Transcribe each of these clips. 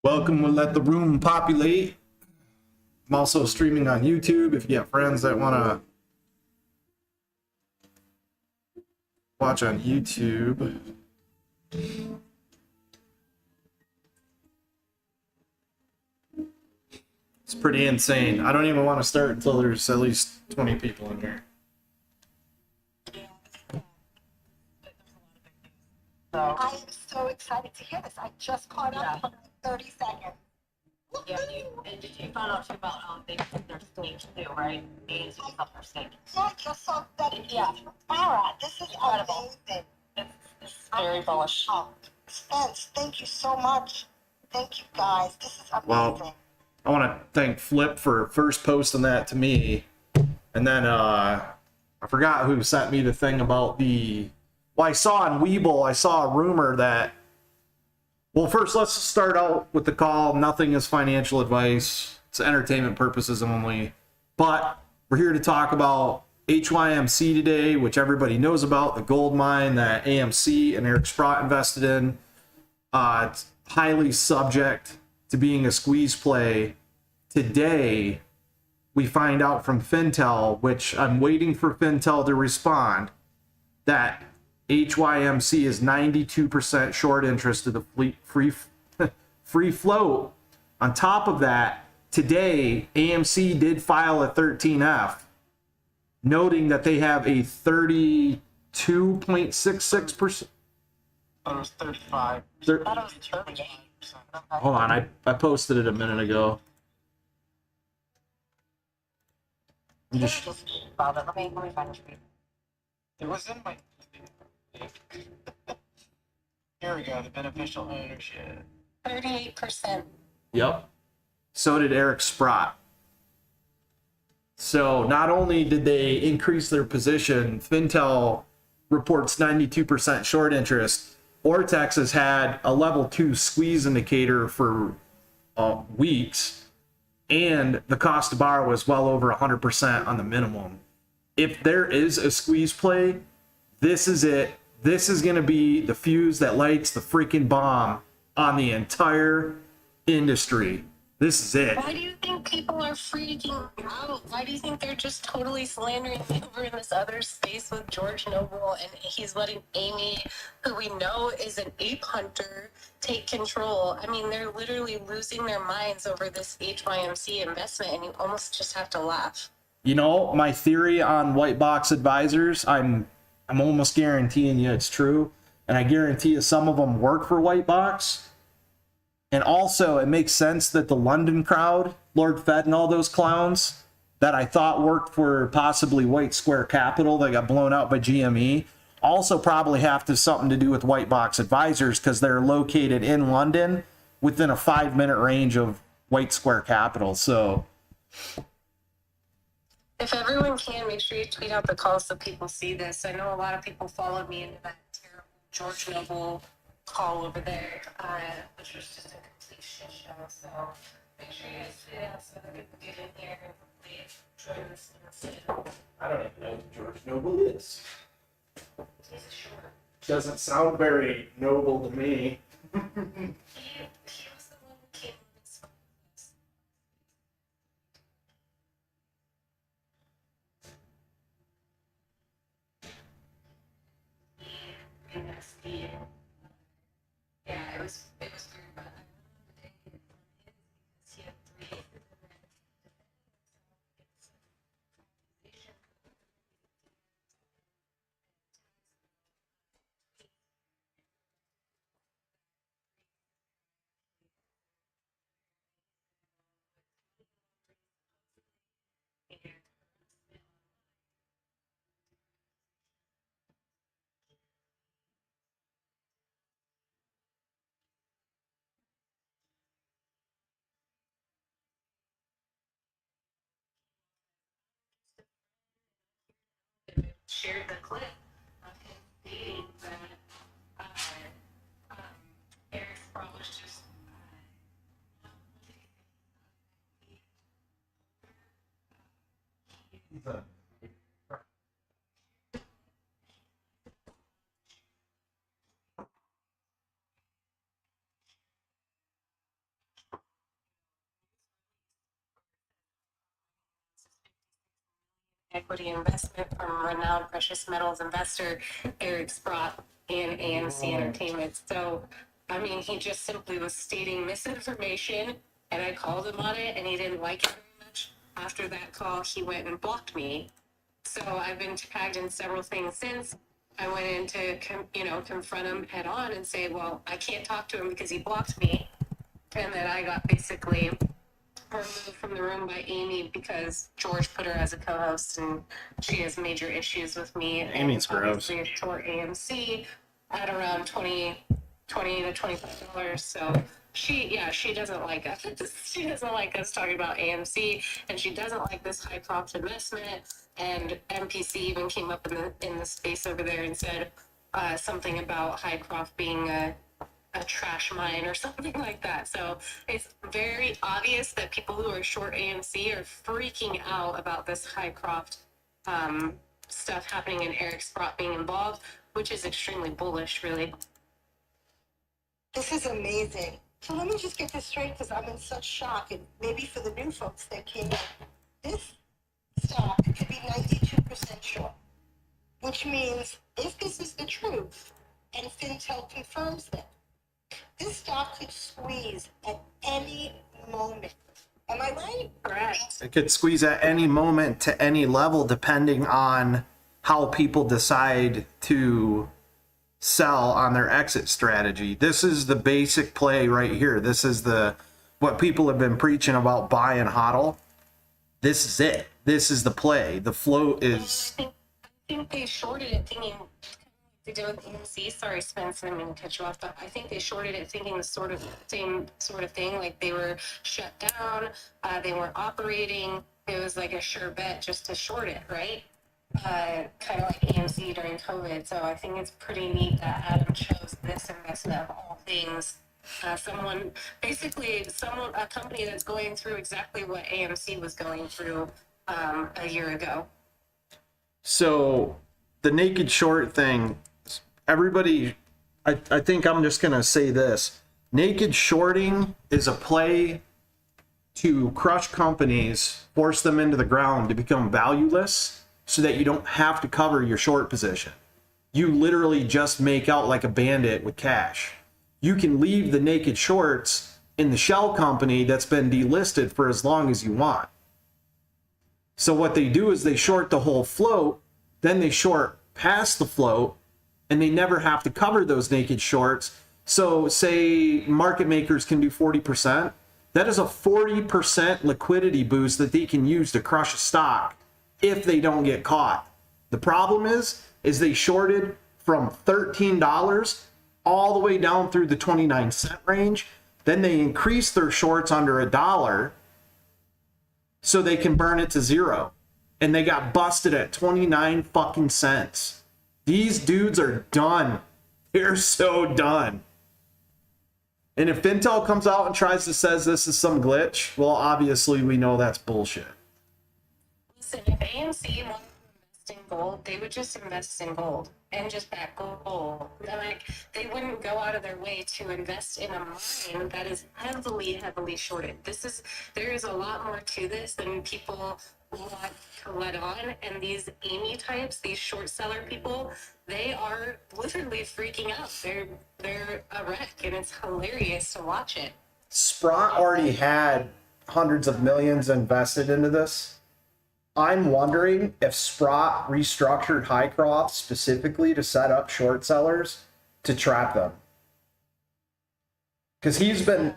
Welcome. We'll let the room populate. I'm also streaming on YouTube if you have friends that want to watch on YouTube. It's pretty insane. I don't even want to start until there's at least 20 people in here. I am so excited to hear this. I just caught up for 30 seconds. Yeah, and did you find out too about they put their stage too, right? AMC was up their stage. Yeah, I just saw that. Yeah. Farah, this is Incredible. amazing. It's very bullish. Spence, thank you so much. Thank you guys. This is amazing. Well, I want to thank Flip for first posting that to me. And then I forgot who sent me the thing about the... Well, I saw on Weeble, I saw a rumor that... Well, first, let's start out with the call. Nothing is financial advice. It's entertainment purposes only. But we're here to talk about HYMC today, which everybody knows about, the gold mine that AMC and Eric Sprott invested in. It's highly subject to being a squeeze play. Today, we find out from Fintel, which I'm waiting for Fintel to respond, that HYMC is 92% short interest of the free float. On top of that, today, AMC did file a 13F, noting that they have a 32.66%. I thought it was 35. I thought it was 38. Hold on, I posted it a minute ago. I'm just... Let me find it. It was in my. Here we go, the beneficial ownership. 38%. Yep. So did Eric Sprott. So not only did they increase their position, Fintel reports 92% short interest. Ortex has had a level 2 squeeze indicator for weeks, and the cost to borrow is well over 100% on the minimum. If there is a squeeze play, this is it. This is going to be the fuse that lights the freaking bomb on the entire industry. This is it. Why do you think people are freaking out? Why do you think they're just totally slandering over in this other space with George Noble, and he's letting Amy, who we know is an ape hunter, take control? I mean, they're literally losing their minds over this HYMC investment, and you almost just have to laugh. You know, my theory on white box advisors, I'm almost guaranteeing you it's true, and I guarantee you some of them work for white box. And also, it makes sense that the London crowd, Lord Fed and all those clowns that I thought worked for possibly White Square Capital that got blown out by GME, also probably have to something to do with white box advisors because they're located in London within a 5-minute range of White Square Capital. So If everyone can, make sure you tweet out the call so people see this. I know a lot of people followed me into that terrible George Noble call over there, which was just a complete shit show. So make sure you guys tweet out so that people get in here and hopefully join this. I don't even know who George Noble is. He's a short. Doesn't sound very noble to me. He was the one who came with this. Yeah, it was weird, but I remember the day on his because he had 3 shared the clip of him stating that Eric Sprott was just equity investment from renowned precious metals investor Eric Sprott and AMC Entertainment. So, I mean, he just simply was stating misinformation, and I called him on it, and he didn't like it very much. After that call, he went and blocked me. So I've been tagged in several things since. I went in to, confront him head on and say, well, I can't talk to him because he blocked me. And then I got basically removed from the room by Amy because George put her as a co-host and she has major issues with me. Amy's and gross. obviously a short AMC at around $20 to $25. So she doesn't like us. She doesn't like us talking about AMC, and she doesn't like this Hycroft investment. And MPC even came up in the space over there and said something about Hycroft being a trash mine or something like that. So it's very obvious that people who are short AMC are freaking out about this Hycroft stuff happening and Eric Sprott being involved, which is extremely bullish, really. This is amazing. So let me just get this straight because I'm in such shock, and maybe for the new folks that came in, this stock could be 92% short, which means if this is the truth and Fintel confirms that, this stock could squeeze at any moment. Am I right? Correct. It could squeeze at any moment to any level depending on how people decide to sell on their exit strategy. This is the basic play right here. This is what people have been preaching about, buy and hodl. This is it. This is the play. The float is... I think they shorted it thinking they did with AMC. Sorry, Spence, I didn't mean to cut you off, but I think they shorted it thinking the same sort of thing. Like they were shut down, they weren't operating. It was like a sure bet just to short it, right? Kind of like AMC during COVID. So I think it's pretty neat that Adam chose this investment of all things. A company that's going through exactly what AMC was going through a year ago. So the naked short thing, everybody, I think I'm just going to say this. Naked shorting is a play to crush companies, force them into the ground to become valueless so that you don't have to cover your short position. You literally just make out like a bandit with cash. You can leave the naked shorts in the shell company that's been delisted for as long as you want. So what they do is they short the whole float, then they short past the float, and they never have to cover those naked shorts. So say market makers can do 40%. That is a 40% liquidity boost that they can use to crush a stock if they don't get caught. The problem is they shorted from $13 all the way down through the 29-cent range. Then they increased their shorts under $1 so they can burn it to zero. And they got busted at 29 fucking cents. These dudes are done. They're so done. And if Fintel comes out and tries to says this is some glitch, well, obviously we know that's bullshit. Listen, if AMC wanted to invest in gold, they would just invest in gold and just back gold. Like, they wouldn't go out of their way to invest in a mine that is heavily, heavily shorted. There is a lot more to this than people want to let on. And these Amy types, these short seller people, they are literally freaking out. They're a wreck, and it's hilarious to watch it. Sprott already had hundreds of millions invested into this. I'm wondering if Sprott restructured Hycroft specifically to set up short sellers to trap them. Because he's been,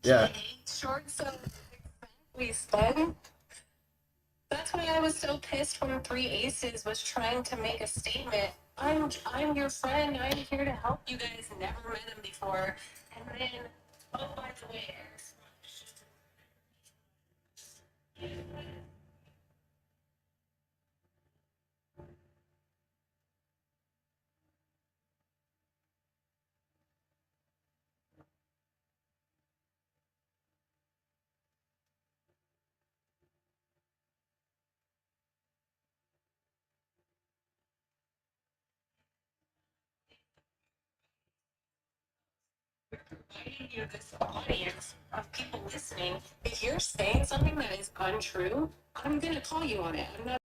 yeah. Short sellers we spend. That's why I was so pissed when Three Aces was trying to make a statement. I'm your friend. I'm here to help you guys. Never met him before. And then, oh, by the way, Eric's providing you this audience of people listening. If you're saying something that is untrue, I'm going to call you on it. I'm not